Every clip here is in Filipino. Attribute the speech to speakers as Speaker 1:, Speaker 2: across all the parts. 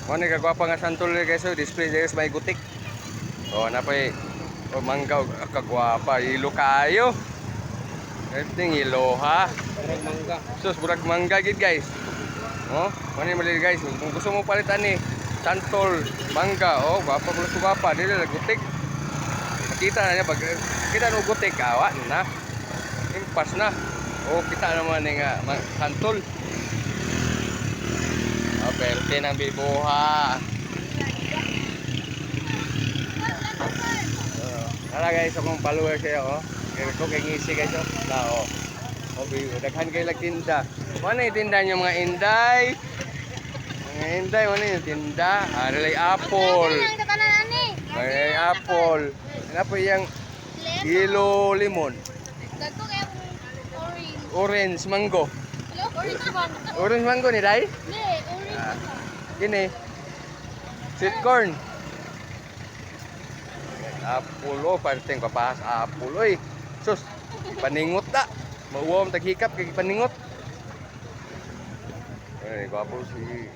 Speaker 1: Mo ni kagwapa nga santol guys, so display guys may gutik. Oh, napay manggaw kagwapa, ilo kayo. Everything ilo ha.
Speaker 2: Murag mangga.
Speaker 1: Sus burag mangga gid guys. Oh, mo ni mali guys, kung gusto mo palitan ni santol, mangga, oh, gwapa plus gwapa, dili na gutik. Kita na niya pag kita no gutik awa na. Impas na. Oh, kita naman ni nga santol. Oh, perte ng bibuha. Tara guys, akong follower kayo, oh. Kaya ko kay ngisi guys, oh. Na, oh. Oh, daghan kayo tinda. Ano yung tinda nyo mga inday? Mga inday, ano yung tinda? Aray apple. Aray apple. Ano po yung yellow lemon? Orange mango. Orange mango ni day? Gini. Sweet corn. Apple, oh, parteng papahas apple, oy. Sus, paningot na. Mauwam taghikap kay paningot. Ay, gwapo si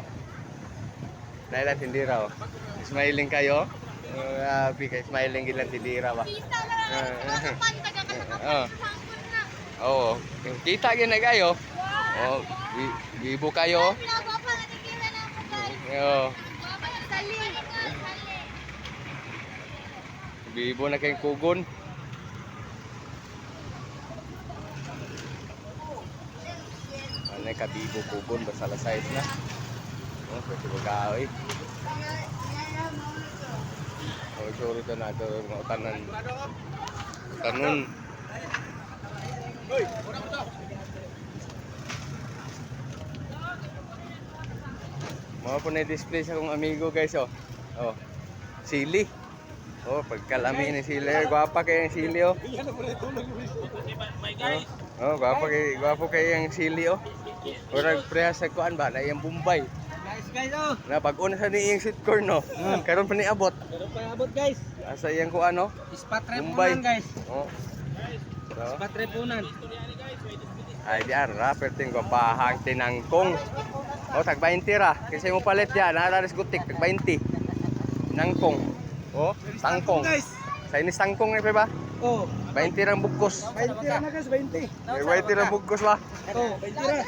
Speaker 1: Naila Tindira, oh. Smiling kayo? Grabe kay smiling gilang Tindira ba? Oo. Kita gyud na kayo. Oh, bibo kayo. Yo. Bibo na kayong kugon. Ano ka bibo kugon basta la size na. Oh, pwede magawi. Oh, sorry to na to mga tanan. Tanon. Hoy, ora mo to. Mga po na-display sa akong amigo guys, oh. Oh. Sili. Oh, pagkalami ni sili, gwapa kay ang sili, oh. Oh, gwapo kay ang sili, oh. Ora prehas sa kuan ba na iyang Bombay.
Speaker 2: Guys, oh.
Speaker 1: Na pag-una sa ni iyang sweet corn, no. Karon pa ni abot.
Speaker 2: Karon pa abot guys.
Speaker 1: Asa iyang kuan, no.
Speaker 2: Ispat
Speaker 1: Bombay.
Speaker 2: repunan guys.
Speaker 1: Oh. So,
Speaker 2: Ispat repunan.
Speaker 1: ay di ara perting ko bahang tinangkong. Oh, tag 20 ra. Kasi mo palit diyan, nararis gutik tag 20. Nangkong. Oh, tangkong. Sa inis tangkong ni ba?
Speaker 2: Oh,
Speaker 1: 20 rang bugkos.
Speaker 2: 20 na guys, 20.
Speaker 1: May 20 rang bugkos ba?
Speaker 2: Oh, 20 ra.